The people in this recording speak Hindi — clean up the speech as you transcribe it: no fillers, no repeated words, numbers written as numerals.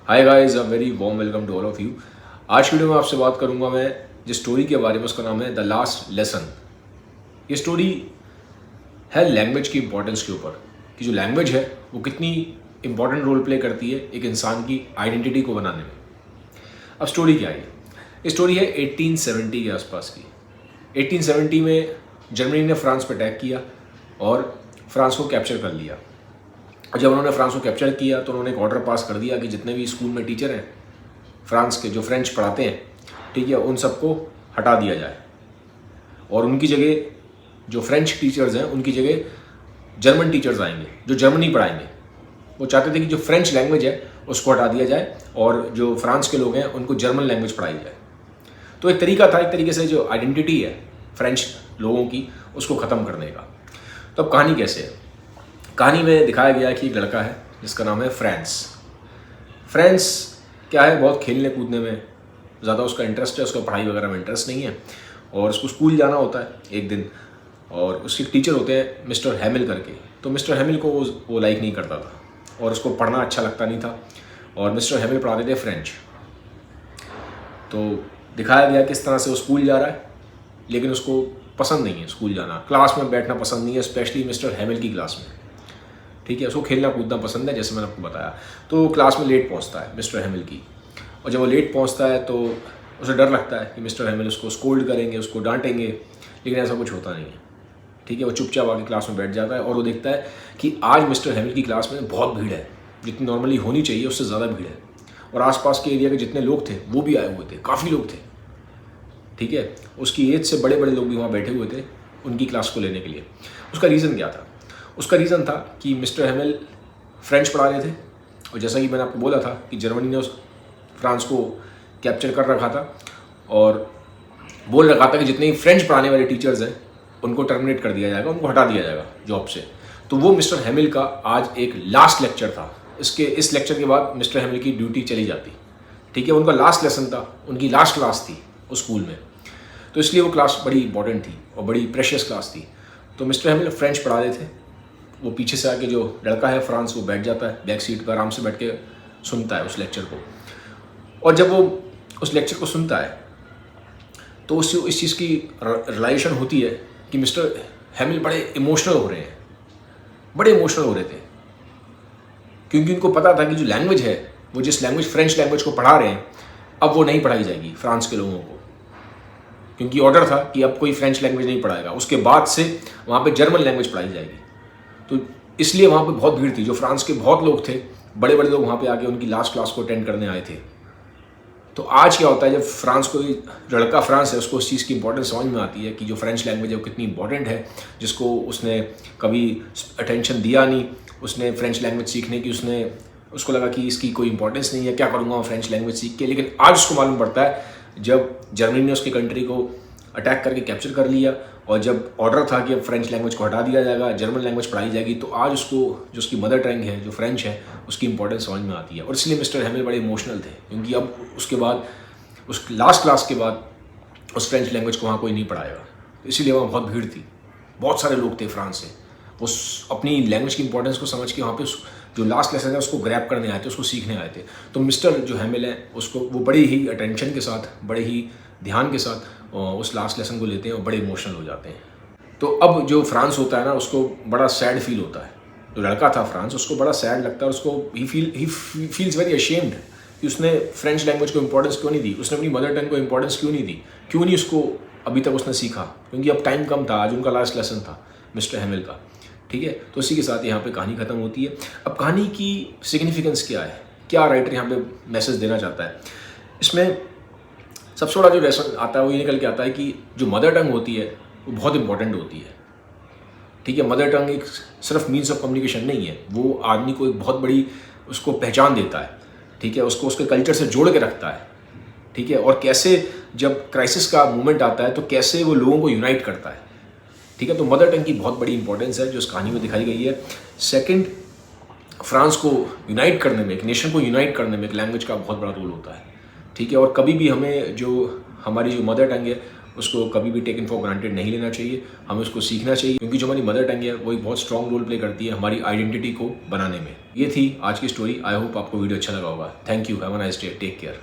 Hi guys, a very warm welcome to all of you. आज की वीडियो में आपसे बात करूंगा मैं जिस स्टोरी के बारे में, उसका नाम है द लास्ट लेसन। ये स्टोरी है लैंग्वेज की इंपॉर्टेंस के ऊपर, कि जो लैंग्वेज है वो कितनी इंपॉर्टेंट रोल प्ले करती है एक इंसान की आइडेंटिटी को बनाने में। अब स्टोरी क्या है? ये स्टोरी है 1870 के आसपास की। 1870 में जर्मनी ने फ्रांस पर अटैक किया और फ्रांस को कैप्चर कर लिया। और जब उन्होंने फ्रांस को कैप्चर किया तो उन्होंने एक ऑर्डर पास कर दिया कि जितने भी स्कूल में टीचर हैं फ्रांस के, जो फ्रेंच पढ़ाते हैं, ठीक है, उन सबको हटा दिया जाए और उनकी जगह जो फ्रेंच टीचर्स हैं उनकी जगह जर्मन टीचर्स आएंगे जो जर्मनी पढ़ाएंगे। वो चाहते थे कि जो फ्रेंच लैंग्वेज है उसको हटा दिया जाए और जो फ्रांस के लोग हैं उनको जर्मन लैंग्वेज पढ़ाई जाए। तो एक तरीका था, एक तरीके से जो आइडेंटिटी है फ्रेंच लोगों की उसको ख़त्म करने का। तो अब कहानी कैसे है? कहानी में दिखाया गया है कि एक लड़का है जिसका नाम है फ्रांस। फ्रांस क्या है, बहुत खेलने कूदने में ज़्यादा उसका इंटरेस्ट है, उसका पढ़ाई वगैरह में इंटरेस्ट नहीं है। और उसको स्कूल जाना होता है एक दिन, और उसके टीचर होते हैं मिस्टर हैमिल करके। तो मिस्टर हैमिल को वो लाइक नहीं करता था और उसको पढ़ना अच्छा लगता नहीं था, और मिस्टर हैमिल पढ़ाते थे फ्रेंच। तो दिखाया गया किस तरह से वो स्कूल जा रहा है, लेकिन उसको पसंद नहीं है स्कूल जाना, क्लास में बैठना पसंद नहीं है, स्पेशली मिस्टर हैमिल की क्लास में। ठीक है, उसको खेलना कूदना पसंद है, जैसे मैंने आपको बताया। तो क्लास में लेट पहुंचता है मिस्टर हैमिल की, और जब वो लेट पहुंचता है तो उसे डर लगता है कि मिस्टर हैमिल उसको स्कोल्ड करेंगे, उसको डांटेंगे, लेकिन ऐसा कुछ होता नहीं है। ठीक है, वो चुपचाप आके क्लास में बैठ जाता है और वो देखता है कि आज मिस्टर हैमिल की क्लास में बहुत भीड़ है, जितनी नॉर्मली होनी चाहिए उससे ज़्यादा भीड़ है। और आसपास के एरिया के जितने लोग थे वो भी आए हुए थे, काफ़ी लोग थे। ठीक है, उसकी एज से बड़े बड़े लोग भी वहाँ बैठे हुए थे उनकी क्लास को लेने के लिए। उसका रीज़न क्या था? उसका रीज़न था कि मिस्टर हैमिल फ्रेंच पढ़ा रहे थे, और जैसा कि मैंने आपको बोला था कि जर्मनी ने उस फ्रांस को कैप्चर कर रखा था और बोल रखा था कि जितने फ्रेंच पढ़ाने वाले टीचर्स हैं उनको टर्मिनेट कर दिया जाएगा, उनको हटा दिया जाएगा जॉब से। तो वो मिस्टर हैमिल का आज एक लास्ट लेक्चर था। इस लेक्चर के बाद मिस्टर हैमिल की ड्यूटी चली जाती। ठीक है, उनका लास्ट लेसन था, उनकी लास्ट क्लास थी उस स्कूल में, तो इसलिए वो क्लास बड़ी इंपॉर्टेंट थी और बड़ी प्रेशियस क्लास थी। तो मिस्टर हैमिल फ्रेंच पढ़ा रहे थे। वो पीछे से आके जो लड़का है फ्रांस, वो बैठ जाता है बैक सीट पर, आराम से बैठ के सुनता है उस लेक्चर को। और जब वो उस लेक्चर को सुनता है तो उससे इस चीज़ की रियलाइजेशन होती है कि मिस्टर हैमिल बड़े इमोशनल हो रहे हैं, बड़े इमोशनल हो रहे थे, क्योंकि उनको पता था कि जो लैंग्वेज है, वो जिस लैंग्वेज फ्रेंच लैंग्वेज को पढ़ा रहे हैं, अब वो नहीं पढ़ाई जाएगी फ्रांस के लोगों को, क्योंकि ऑर्डर था कि अब कोई फ्रेंच लैंग्वेज नहीं पढ़ाएगा, उसके बाद से वहाँ पे जर्मन लैंग्वेज पढ़ाई जाएगी। तो इसलिए वहाँ पे बहुत भीड़ थी, जो फ्रांस के बहुत लोग थे, बड़े बड़े लोग वहाँ पे आके उनकी लास्ट क्लास को अटेंड करने आए थे। तो आज क्या होता है, जब फ्रांस को लड़का फ्रांस है उसको उस चीज़ की इंपॉर्टेंस समझ में आती है कि जो फ्रेंच लैंग्वेज है वो कितनी इंपॉर्टेंट है, जिसको उसने कभी अटेंशन दिया नहीं, उसने फ्रेंच लैंग्वेज सीखने की उसको लगा कि इसकी कोई इंपॉर्टेंस नहीं है, क्या करूँगा मैं फ्रेंच लैंग्वेज सीख के। लेकिन आज उसको मालूम पड़ता है, जब जर्मनी ने उसकी कंट्री को अटैक करके कैप्चर कर लिया और जब ऑर्डर था कि अब फ्रेंच लैंग्वेज को हटा दिया जाएगा, जर्मन लैंग्वेज पढ़ाई जाएगी, तो आज उसको जो उसकी मदर टंग है, जो फ्रेंच है, उसकी इंपॉर्टेंस समझ में आती है। और इसलिए मिस्टर हैमिल बड़े इमोशनल थे, क्योंकि अब उसके बाद, उस लास्ट क्लास के बाद, उस फ्रेंच लैंग्वेज को वहाँ कोई नहीं पढ़ाएगा। इसीलिए वहाँ बहुत भीड़ थी, बहुत सारे लोग थे फ्रांस से। वो अपनी लैंग्वेज की इंपॉर्टेंस को समझ के वहाँ पे जो लास्ट लेसन है उसको ग्रैब करने आए थे, उसको सीखने आए थे। तो मिस्टर जो हैमिल है उसको वो बड़े ही अटेंशन के साथ, बड़े ही ध्यान के साथ उस लास्ट लेसन को लेते हैं और बड़े इमोशनल हो जाते हैं। तो अब जो फ्रांस होता है ना, उसको बड़ा सैड फील होता है। जो लड़का था फ्रांस, उसको बड़ा सैड लगता है, उसको ही फील्स वेरी अशेम्ड कि उसने फ्रेंच लैंग्वेज को इंपॉर्टेंस क्यों नहीं दी, उसने अपनी मदर टंग को इंपॉर्टेंस क्यों नहीं दी, क्यों नहीं उसको अभी तक उसने सीखा, क्योंकि अब टाइम कम था, आज उनका लास्ट लेसन था मिस्टर हैमिल का। ठीक है, तो इसी के साथ यहाँ पे कहानी ख़त्म होती है। अब कहानी की सिग्निफिकेंस क्या है, क्या राइटर यहाँ पे मैसेज देना चाहता है? इसमें सबसे बड़ा जो लेसन आता है वो ये निकल के आता है कि जो मदर टंग होती है वो बहुत इंपॉर्टेंट होती है। ठीक है, मदर टंग एक सिर्फ मीन्स ऑफ कम्युनिकेशन नहीं है, वो आदमी को एक बहुत बड़ी उसको पहचान देता है। ठीक है, उसको उसके कल्चर से जोड़ के रखता है। ठीक है, और कैसे जब क्राइसिस का मोमेंट आता है तो कैसे वो लोगों को यूनाइट करता है। ठीक है, तो मदर टंग की बहुत बड़ी इंपॉर्टेंस है जो इस कहानी में दिखाई गई है। सेकंड, फ्रांस को यूनाइट करने में, एक नेशन को यूनाइट करने में एक लैंग्वेज का बहुत बड़ा रोल होता है। ठीक है, और कभी भी हमें जो हमारी जो मदर टंग है उसको कभी भी टेकन फॉर ग्रांटेड नहीं लेना चाहिए, हमें उसको सीखना चाहिए, क्योंकि जो हमारी मदर टंग है वो एक बहुत स्ट्रॉन्ग रोल प्ले करती है हमारी आइडेंटिटी को बनाने में। ये थी आज की स्टोरी। आई होप आपको वीडियो अच्छा लगा होगा। Thank you, have a nice day, take care.